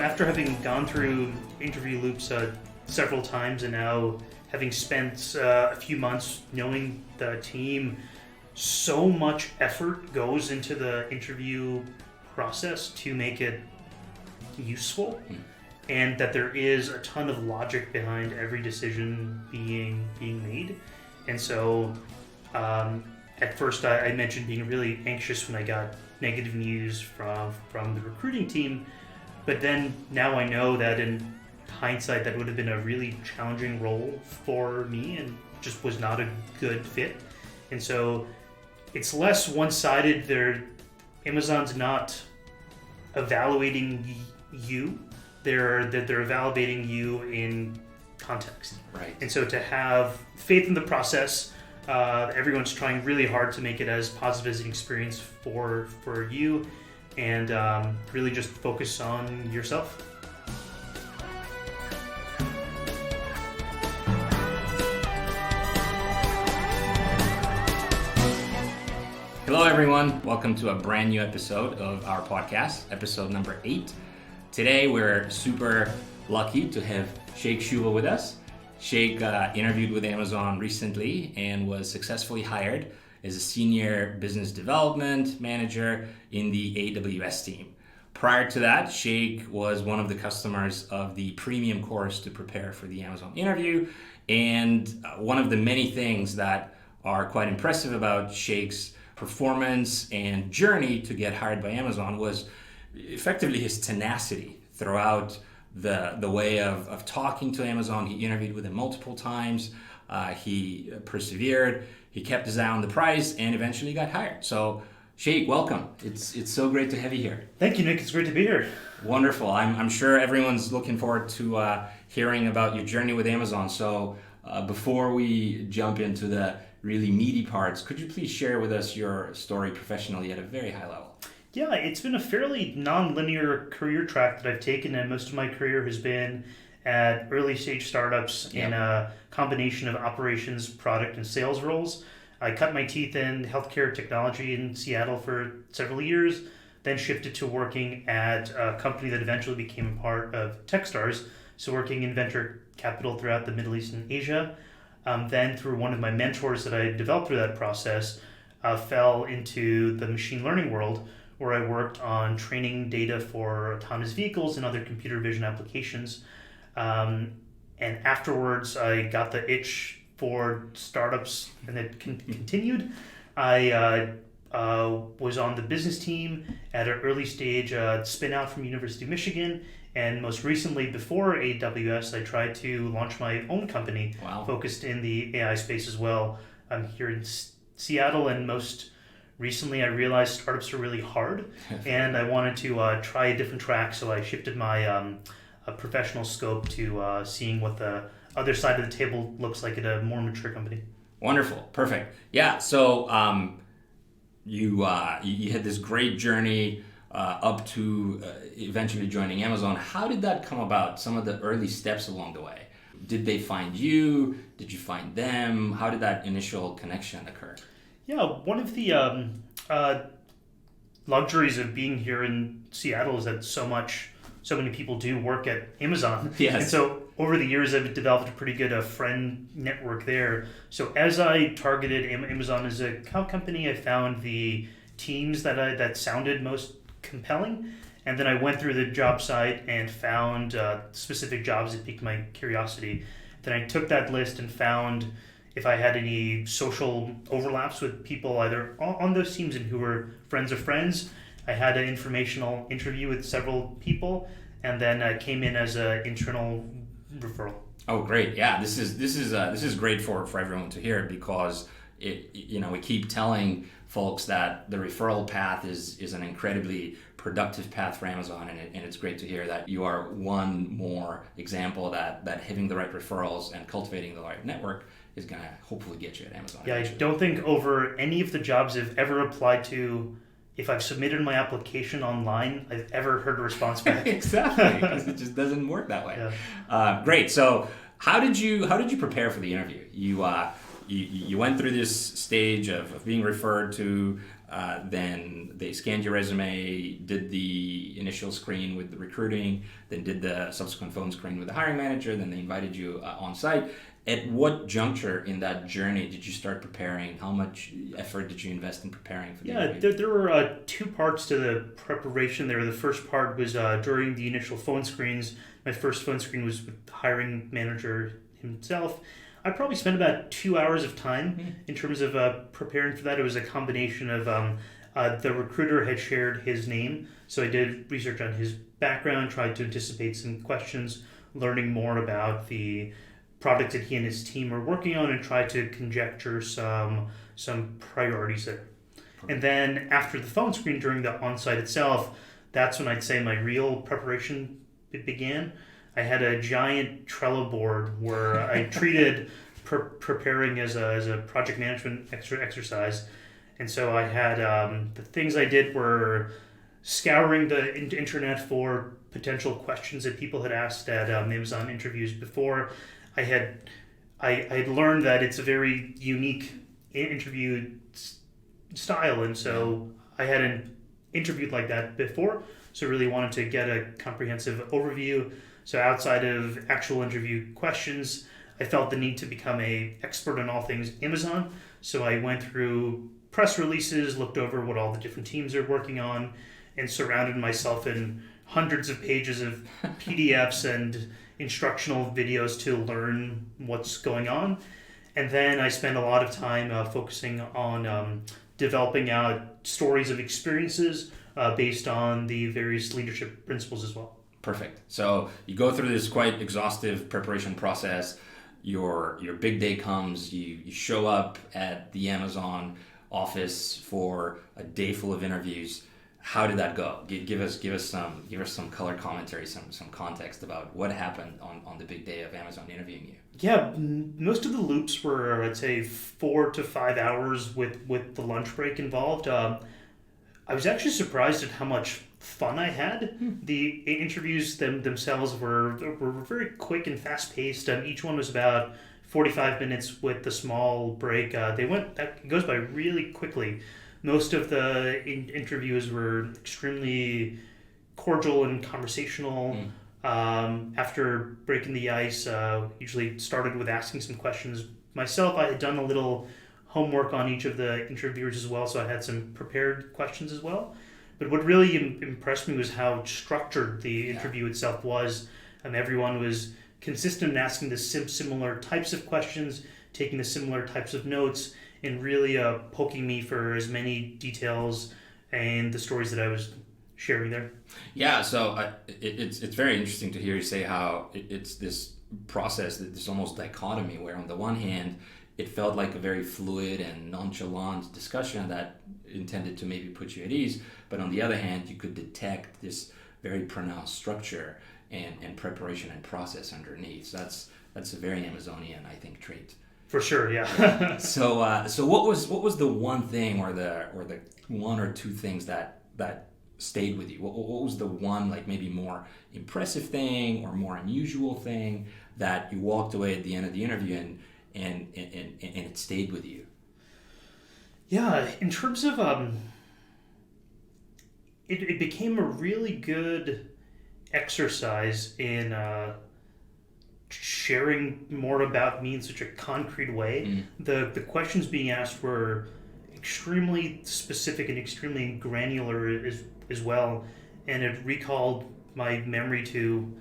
After having gone through interview loops several times and now having spent a few months knowing the team, so much effort goes into the interview process to make it useful, and that there is a ton of logic behind every decision being made. And so at first I mentioned being really anxious when I got negative news from the recruiting team, but then now I know that in hindsight that would have been a really challenging role for me and just was not a good fit. And so it's less one-sided. Amazon's not evaluating you. They're evaluating you in context. Right. And so to have faith in the process, everyone's trying really hard to make it as positive as an experience for you, and really just focus on yourself. Hello everyone, welcome to a brand new episode of our podcast, episode number 8. Today we're super lucky to have Sheikh with us. Sheikh interviewed with Amazon recently and was successfully hired as a senior business development manager in the AWS team. Prior to that, Sheikh was one of the customers of the premium course to prepare for the Amazon interview. And one of the many things that are quite impressive about Sheikh's performance and journey to get hired by Amazon was effectively his tenacity throughout the way of talking to Amazon. He interviewed with them multiple times. He persevered. He kept his eye on the prize and eventually got hired. So, Sheikh, welcome. It's so great to have you here. Thank you, Nick. It's great to be here. Wonderful. I'm sure everyone's looking forward to hearing about your journey with Amazon. So, before we jump into the really meaty parts, could you please share with us your story professionally at a very high level? Yeah, it's been a fairly non-linear career track that I've taken, and most of my career has been at early stage startups in a combination of operations, product, and sales roles. I cut my teeth in healthcare technology in Seattle for several years, then shifted to working at a company that eventually became a part of Techstars, so working in venture capital throughout the Middle East and Asia. Then through one of my mentors that I developed through that process, fell into the machine learning world, where I worked on training data for autonomous vehicles and other computer vision applications. And afterwards, I got the itch for startups, and it continued. I was on the business team at an early stage spin out from University of Michigan. And most recently, before AWS, I tried to launch my own company focused in the AI space as well. I'm here in Seattle, and most recently I realized startups are really hard, and I wanted to try a different track, so I shifted my professional scope to seeing what the other side of the table looks like at a more mature company. Wonderful. Perfect. Yeah, so you had this great journey up to eventually joining Amazon. How did that come about? Some of the early steps along the way. Did they find you? Did you find them? How did that initial connection occur? Yeah, one of the luxuries of being here in Seattle is that so many people do work at Amazon. Yes. And so over the years, I've developed a pretty good friend network there. So as I targeted Amazon as a cloud company, I found the teams that sounded most compelling, and then I went through the job site and found specific jobs that piqued my curiosity. Then I took that list and found if I had any social overlaps with people either on those teams and who were friends of friends. I had an informational interview with several people, and then came in as an internal referral. Oh, great! Yeah, this is great for everyone to hear, because we keep telling folks that the referral path is an incredibly productive path for Amazon, and it's great to hear that you are one more example that having the right referrals and cultivating the right network is going to hopefully get you at Amazon. Yeah, eventually. I don't think over any of the jobs I've ever applied to, if I've submitted my application online, I've ever heard a response back. Exactly, because it just doesn't work that way. Yeah. Great. So how did you prepare for the interview? You went through this stage of being referred to Then they scanned your resume, did the initial screen with the recruiting, then did the subsequent phone screen with the hiring manager, then they invited you on site. At what juncture in that journey did you start preparing? How much effort did you invest in preparing for the interview? There were two parts to the preparation there. The first part was during the initial phone screens. My first phone screen was with the hiring manager himself. I probably spent about 2 hours of time in terms of preparing for that. It was a combination of the recruiter had shared his name, so I did research on his background, tried to anticipate some questions, learning more about the product that he and his team are working on, and try to conjecture some priorities there. And then after the phone screen during the on-site itself, that's when I'd say my real preparation began. I had a giant Trello board where I treated preparing as a project management exercise. And so I had the things I did were scouring the internet for potential questions that people had asked at Amazon interviews before. I had learned that it's a very unique interview style, and so I hadn't interviewed like that before, so really wanted to get a comprehensive overview. So outside of actual interview questions, I felt the need to become an expert on all things Amazon. So I went through press releases, looked over what all the different teams are working on, and surrounded myself in hundreds of pages of PDFs and instructional videos to learn what's going on. And then I spent a lot of time focusing on developing out stories of experiences based on the various leadership principles as well. Perfect. So you go through this quite exhaustive preparation process. Your big day comes. You show up at the Amazon office for a day full of interviews. How did that go? Give us some color commentary, some context about what happened on the big day of Amazon interviewing you. Yeah, most of the loops were, I'd say, 4 to 5 hours with the lunch break involved. I was actually surprised at how much fun I had. The interviews themselves were very quick and fast paced. Each one was about 45 minutes with the small break. It goes by really quickly. Most of the interviews were extremely cordial and conversational. After breaking the ice, usually started with asking some questions. Myself, I had done a little homework on each of the interviewers as well, so I had some prepared questions as well. But what really impressed me was how structured the interview itself was. Everyone was consistent in asking the similar types of questions, taking the similar types of notes, and really poking me for as many details and the stories that I was sharing there. Yeah, so it's very interesting to hear you say how it's this process, this almost dichotomy, where on the one hand, it felt like a very fluid and nonchalant discussion that intended to maybe put you at ease, but on the other hand, you could detect this very pronounced structure and preparation and process underneath. So that's a very Amazonian, I think, trait. For sure, yeah. So what was the one thing or the one or two things that stayed with you? What was the one, like, maybe more impressive thing or more unusual thing that you walked away at the end of the interview and it stayed with you? Yeah, in terms of it became a really good exercise in sharing more about me in such a concrete way. The questions being asked were extremely specific and extremely granular as well, and it recalled my memory to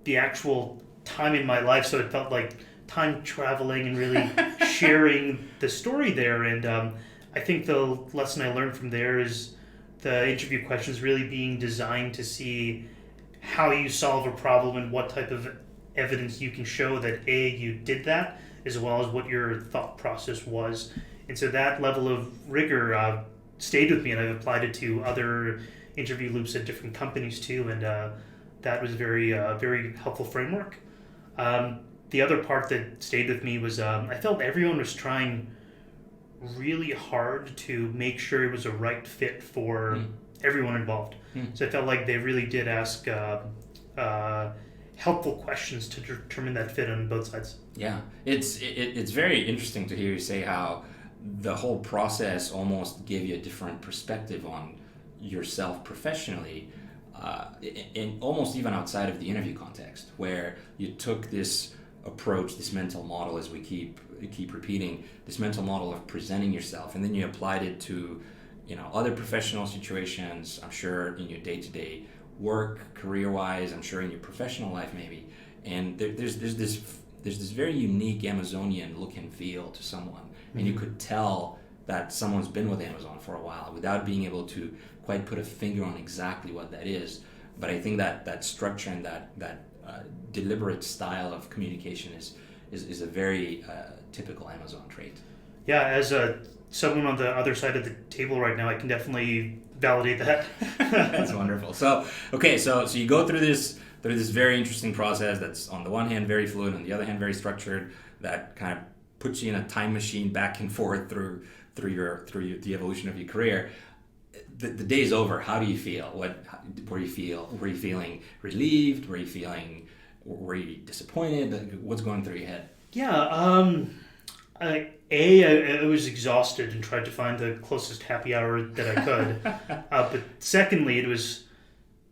the actual time in my life, so it felt like time traveling and really sharing the story there. And I think the lesson I learned from there is the interview questions really being designed to see how you solve a problem and what type of evidence you can show that you did that, as well as what your thought process was. And so that level of rigor stayed with me, and I've applied it to other interview loops at different companies too, and that was very helpful framework. The other part that stayed with me was I felt everyone was trying really hard to make sure it was a right fit for everyone involved. So I felt like they really did ask helpful questions to determine that fit on both sides. Yeah, it's very interesting to hear you say how the whole process almost gave you a different perspective on yourself professionally, and almost even outside of the interview context, where you took this approach, this mental model, as we keep repeating, this mental model of presenting yourself, and then you applied it to, other professional situations. I'm sure in your day-to-day work, career-wise. I'm sure in your professional life, maybe. And there's this very unique Amazonian look and feel to someone, and you could tell that someone's been with Amazon for a while without being able to quite put a finger on exactly what that is. But I think that structure and that deliberate style of communication is a very typical Amazon trait. Yeah, as someone on the other side of the table right now, I can definitely validate that. That's wonderful. So you go through this very interesting process that's on the one hand very fluid, on the other hand very structured, that kind of puts you in a time machine back and forth through the evolution of your career. The day's over. How do you feel? Were you feeling relieved? Were you disappointed? What's going through your head? Yeah, I was exhausted and tried to find the closest happy hour that I could. But secondly, it was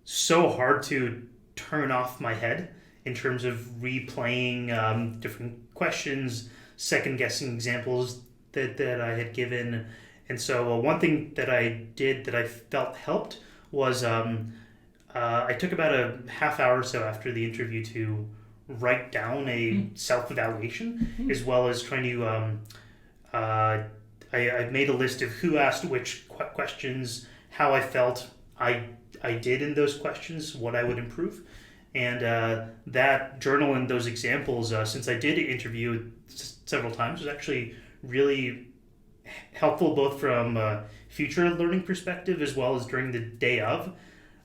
so hard to turn off my head in terms of replaying different questions, second-guessing examples that I had given. And so one thing that I did that I felt helped was I took about a half hour or so after the interview to write down a self-evaluation, as well as trying to I made a list of who asked which questions, how I felt I did in those questions, what I would improve. And that journal and those examples, since I did interview several times, was actually really helpful, both from a future learning perspective as well as during the day of.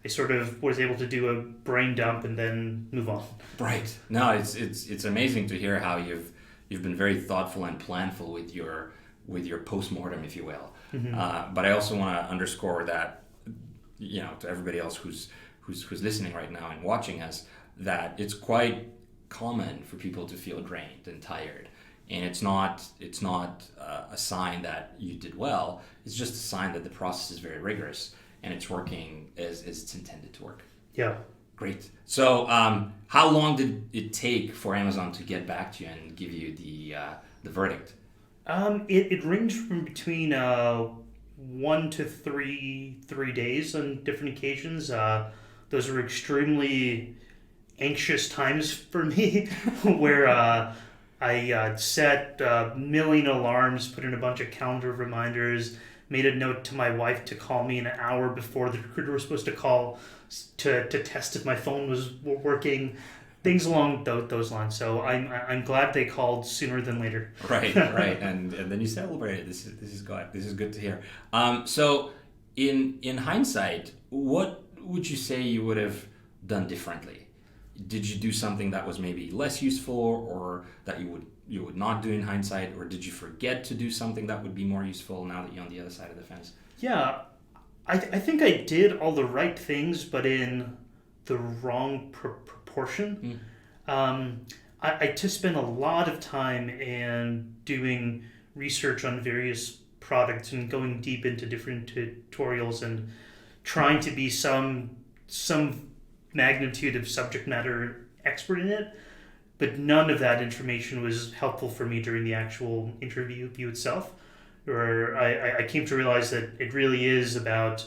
I sort of was able to do a brain dump and then move on. Right. No, it's amazing to hear how you've been very thoughtful and planful with your postmortem, if you will. Mm-hmm. But I also want to underscore that, to everybody else who's listening right now and watching us, that it's quite common for people to feel drained and tired. And it's not a sign that you did well. It's just a sign that the process is very rigorous and it's working as it's intended to work. Yeah. Great. So how long did it take for Amazon to get back to you and give you the verdict? It ranged from between 1 to 3 days on different occasions. Those were extremely anxious times for me, where I set a million alarms, put in a bunch of calendar reminders, made a note to my wife to call me an hour before the recruiter was supposed to call to test if my phone was working, things along those lines. So I'm glad they called sooner than later. Right, and then you celebrated. This is good to hear. So in hindsight, what would you say you would have done differently? Did you do something that was maybe less useful, or that you would not do in hindsight, or did you forget to do something that would be more useful now that you're on the other side of the fence? Yeah, I think I did all the right things, but in the wrong proportion. I just spent a lot of time and doing research on various products and going deep into different tutorials and trying to be some magnitude of subject matter expert in it, but none of that information was helpful for me during the actual interview itself, where I came to realize that it really is about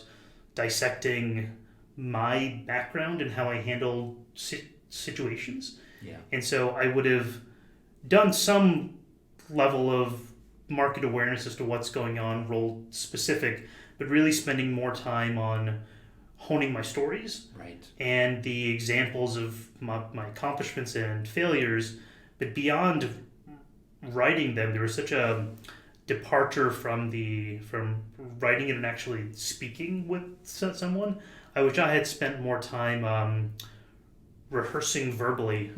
dissecting my background and how I handle situations. Yeah. And so I would have done some level of market awareness as to what's going on, role specific, but really spending more time on honing my stories, right, and the examples of my accomplishments and failures. But beyond writing them, there was such a departure from writing it and actually speaking with someone. I wish I had spent more time rehearsing verbally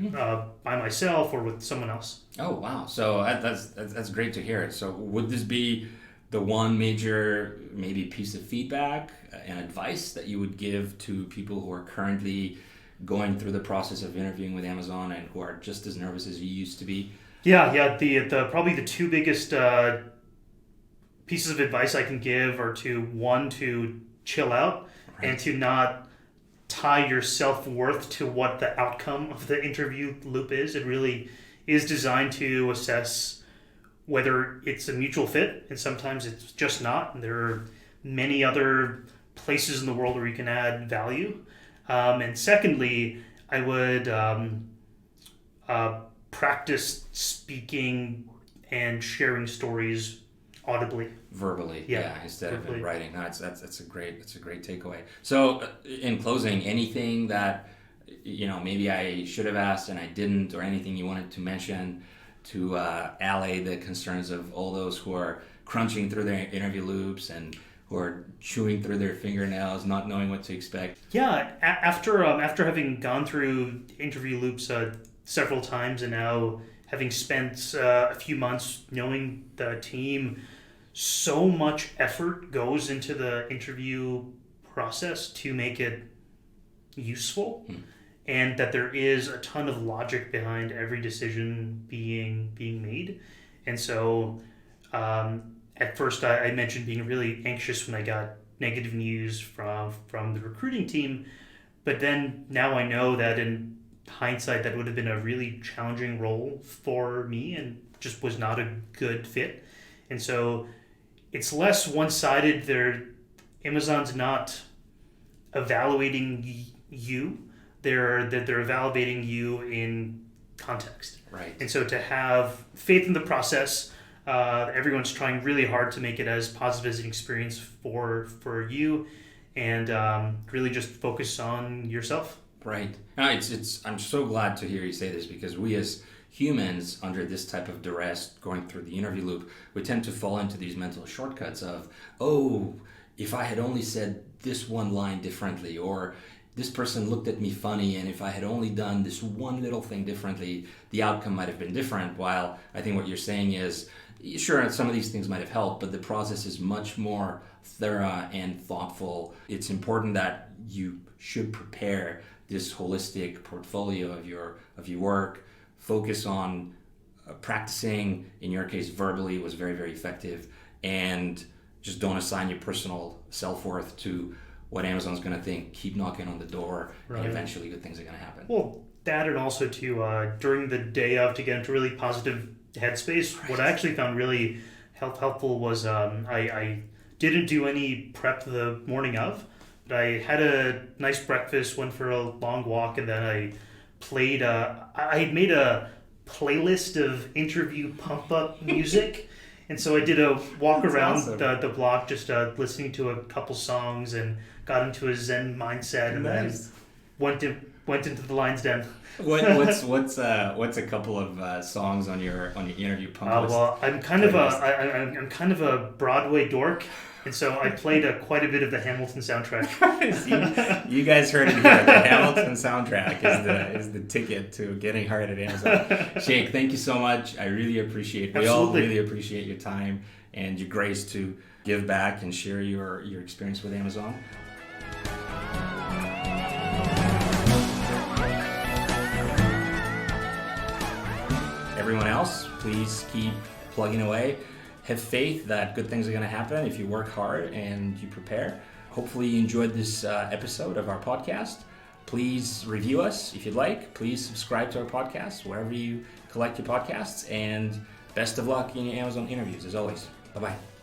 by myself or with someone else. Oh wow! So that's great to hear. So would this be the one major maybe piece of feedback and advice that you would give to people who are currently going through the process of interviewing with Amazon and who are just as nervous as you used to be? Yeah. The probably the two biggest pieces of advice I can give are to chill out and to not tie your self-worth to what the outcome of the interview loop is. It really is designed to assess whether it's a mutual fit, and sometimes it's just not. And there are many other places in the world where you can add value. And secondly, I would practice speaking and sharing stories audibly, verbally, instead verbally. of writing. No, that's a great takeaway. So, in closing, anything that maybe I should have asked and I didn't, or anything you wanted to mention to allay the concerns of all those who are crunching through their interview loops and who are chewing through their fingernails, not knowing what to expect? Yeah, after having gone through interview loops several times, and now having spent a few months knowing the team, so much effort goes into the interview process to make it useful, and that there is a ton of logic behind every decision being made. And so at first I mentioned being really anxious when I got negative news from the recruiting team, but then now I know that in hindsight that would have been a really challenging role for me and just was not a good fit. And so it's less one-sided. Amazon's not evaluating you. They're evaluating you in context. Right. And so to have faith in the process, everyone's trying really hard to make it as positive as an experience for you, and really just focus on yourself. Right. No, I'm so glad to hear you say this, because we as humans, under this type of duress, going through the interview loop, we tend to fall into these mental shortcuts of, oh, if I had only said this one line differently, or this person looked at me funny, and if I had only done this one little thing differently, the outcome might have been different. While I think what you're saying is, sure, some of these things might have helped, but the process is much more thorough and thoughtful. It's important that you should prepare this holistic portfolio of your work, focus on practicing. In your case, verbally was very, very effective, and just don't assign your personal self-worth to what Amazon's going to think. Keep knocking on the door, right. And eventually good things are going to happen. Well, that, and also to during the day of, to get into really positive headspace. Right. What I actually found really helpful was I didn't do any prep the morning of, but I had a nice breakfast, went for a long walk, and then I played. I had made a playlist of interview pump up music. And so I did a walk That's around awesome. the block, just listening to a couple songs, and got into a Zen mindset, and Nice. then went into the lion's den. What's a couple of songs on your interview pump list? Well, I'm kind of a Broadway dork, and so I played quite a bit of the Hamilton soundtrack. See, you guys heard it here. The Hamilton soundtrack is the ticket to getting hired at Amazon. Sheikh, thank you so much. I really appreciate. We all really appreciate your time and your grace to give back and share your experience with Amazon. Everyone else, please keep plugging away. Have faith that good things are going to happen if you work hard and you prepare. Hopefully you enjoyed this episode of our podcast. Please review us if you'd like. Please subscribe to our podcast wherever you collect your podcasts. And best of luck in your Amazon interviews, as always. Bye-bye.